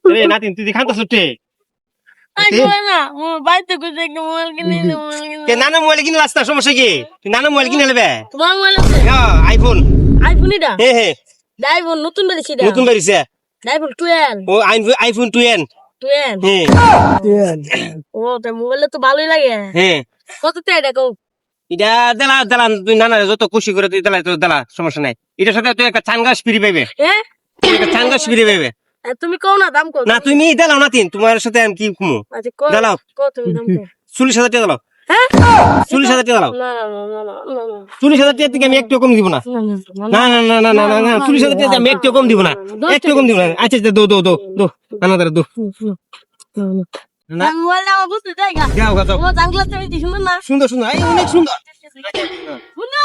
রে নাতিন তুই খান তো ছুটে কে নানা মোবাইল কিনে লাস্তা সমস্যা কি তুই নানা মোবাইল কিনে নেবে হ্যাঁ আইফোন হে হে নতুন বেরিয়েছে ও আইফোন 2N হ্যাঁ মোবাইল তো ভালোই লাগে হ্যাঁ কত এটা কও এটা দেলা দেলা তুই নানা যত খুশি করে তুই দেলা তো দেলা সমস্যা নাই এটার সাথে তুই একটা চাঙ্গাস ফ্রি পাইবে হ্যাঁ একটা চাঙ্গাস ফ্রি পাইবে তুমি কও না দাম কও না তুমি দেলাও নাতিন তোমার সাথে আমি কি কুমু আচ্ছা কও দেলাও কও তুমি দাম কও 40,000 টাকা দেলাও হ্যাঁ 40,000 টাকা দেলাও না না না না না না 40,000 টাকা থেকে আমি একটু কম দিব না না না না না না না না 40,000 টাকা আমি একটু কম দিব না একটু কম দিব না আচ্ছা আচ্ছা দো দো দো দো নানা দাঁড়া দো না মোবাইল আমার বুঝতে যাই গা যাও গা যাও ও জানলা তুমি কি সুন্দর না সুন্দর সুন্দর এই অনেক সুন্দর শুনো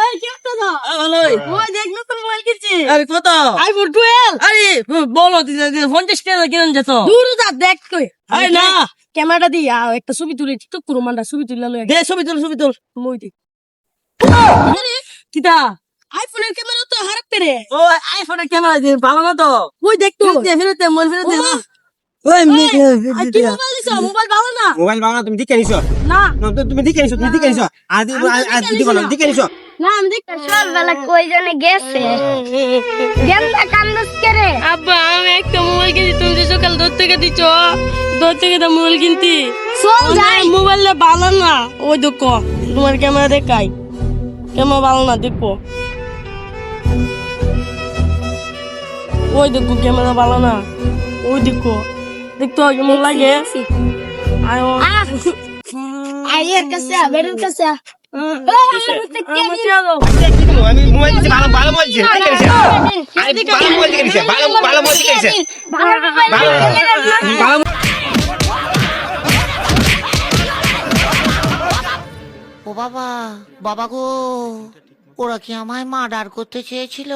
এই কি করতে দাও ভালোই ওই দেখ নতুন মোবাইল কিনছি আরে কত আইফোন 12 আরে বলো 50 টাকা কিনেন যেত দূর যা দেখ কই আরে না ক্যামেরাটা দি একটা ছবি তুলে টিকটক করো মানটা ছবি তুললা লই দে ছবি তুল মই দি কিটা আইফোনের ক্যামেরা তো হারাপ পেরে ও আইফোনের ক্যামেরা দিয়ে ভালো না তো ওই দেখ তো ফেরতে মন ফেরতে ও, ওই আর কি মোবাইল দিছো মোবাইল ভালো না মোবাইল বাংলা তুমি দিকে নিছো না না তুমি দিকে নিছো আজ দিব না দিকে নিছো না আমি দেখ সকালবেলা কই জনে গেছে গেমটা কান্দস করে আব্বা আমি একটা মোবাইল কিনছি তুমি যে সকাল দূর থেকে দিছো দূর থেকে তো মোবাইল কিনতি চল যাই মোবাইলটা ভালো না ওই দেখো তোমার ক্যামেরা দেখাই ক্যামেরা ভালো না দেখো ওই দেখো ক্যামেরা ভালো না ওই দেখো দেখতো কেমন লাগে আয় ও আইয়ের কাছে বেরের কাছে আমি মোবাইল দিছি ভালো ভালো মোবাইল দিছি দিকে নিছে আরে ভালো মোবাইল দিকে নিছে ভালো ভালো মোবাইল দিকে নিছে ভালো ও বাবা বাবা গো ওরা কি আমায় মার্ডার করতে চেয়েছিল